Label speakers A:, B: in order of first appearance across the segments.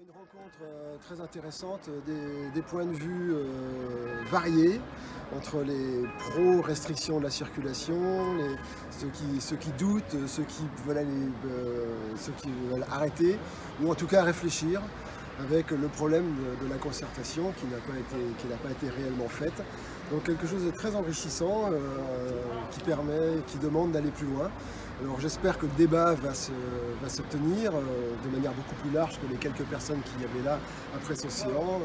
A: Une rencontre très intéressante, des points de vue variés entre les pro-restrictions de la circulation, ceux qui doutent, ceux qui veulent arrêter, ou en tout cas réfléchir avec le problème de la concertation qui n'a pas été réellement faite. Donc quelque chose de très enrichissant qui demande d'aller plus loin. Alors j'espère que le débat va se tenir de manière beaucoup plus large que les quelques personnes qu'il y avait là à Presse-Océan,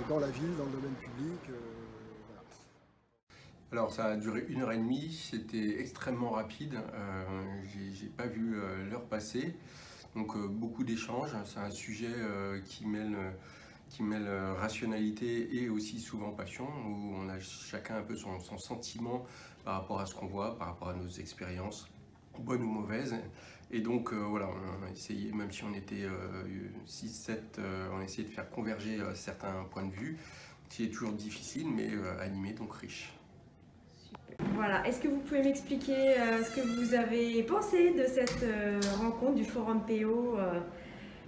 A: dans la ville, dans le domaine public. Voilà.
B: Alors ça a duré 1h30, c'était extrêmement rapide, j'ai pas vu l'heure passer, donc beaucoup d'échanges. C'est un sujet qui mêle rationalité et aussi souvent passion, où on a chacun un peu son sentiment par rapport à ce qu'on voit, par rapport à nos expériences, bonnes ou mauvaises. Et donc voilà, on a essayé, même si on était 6-7, on a essayé de faire converger certains points de vue, qui est toujours difficile, mais animé, donc riche.
C: Voilà, est-ce que vous pouvez m'expliquer ce que vous avez pensé de cette rencontre du Forum PO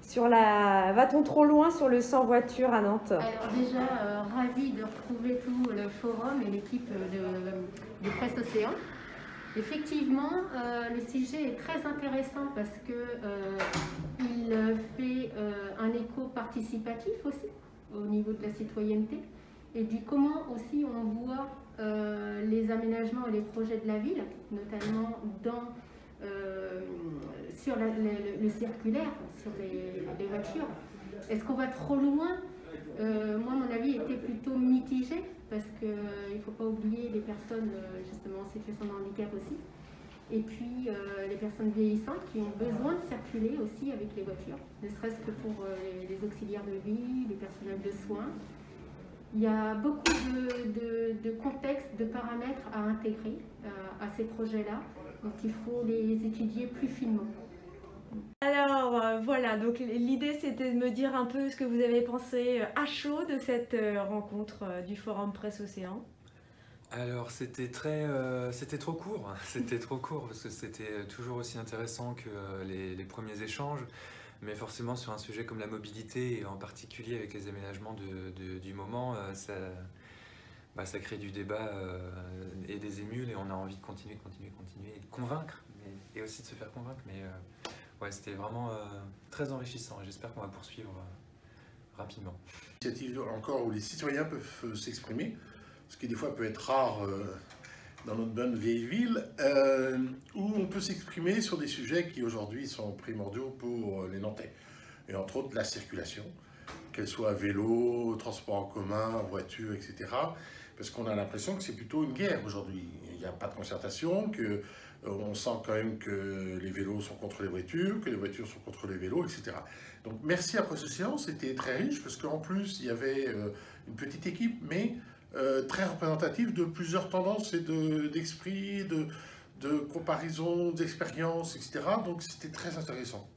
C: sur la... Va-t-on trop loin sur le sans voiture à Nantes?
D: Alors déjà, ravi de retrouver tout le forum et l'équipe de Presse-Océan. Effectivement, le sujet est très intéressant parce qu'il fait un écho participatif aussi au niveau de la citoyenneté et du comment aussi on voit les aménagements et les projets de la ville, notamment sur le circulaire, sur les voitures. Est-ce qu'on va trop loin? Moi, mon avis était plutôt mitigé parce qu'il ne faut pas oublier les personnes justement en situation de handicap aussi. Et puis les personnes vieillissantes qui ont besoin de circuler aussi avec les voitures, ne serait-ce que pour les auxiliaires de vie, les personnels de soins. Il y a beaucoup de contextes, de paramètres à intégrer à ces projets-là, donc il faut les étudier plus finement.
C: Alors voilà, donc l'idée c'était de me dire un peu ce que vous avez pensé à chaud de cette rencontre du Forum Presse-Océan.
E: Alors c'était trop court, c'était trop court parce que c'était toujours aussi intéressant que les premiers échanges. Mais forcément sur un sujet comme la mobilité, et en particulier avec les aménagements du moment, ça crée du débat et des émules, et on a envie de continuer, et de convaincre, et aussi de se faire convaincre. Mais ouais, c'était vraiment très enrichissant, et j'espère qu'on va poursuivre rapidement.
F: Initiative encore où les citoyens peuvent s'exprimer, ce qui des fois peut être rare dans notre bonne vieille ville, où on peut s'exprimer sur des sujets qui aujourd'hui sont primordiaux pour les Nantais. Et entre autres la circulation, qu'elle soit vélo, transport en commun, voiture, etc. Parce qu'on a l'impression que c'est plutôt une guerre aujourd'hui. Il n'y a pas de concertation, on sent quand même que les vélos sont contre les voitures, que les voitures sont contre les vélos, etc. Donc merci à Presse-Océan, c'était très riche, parce qu'en plus il y avait une petite équipe, mais très représentative de plusieurs tendances et d'esprit, de comparaison, d'expérience, etc. Donc c'était très intéressant.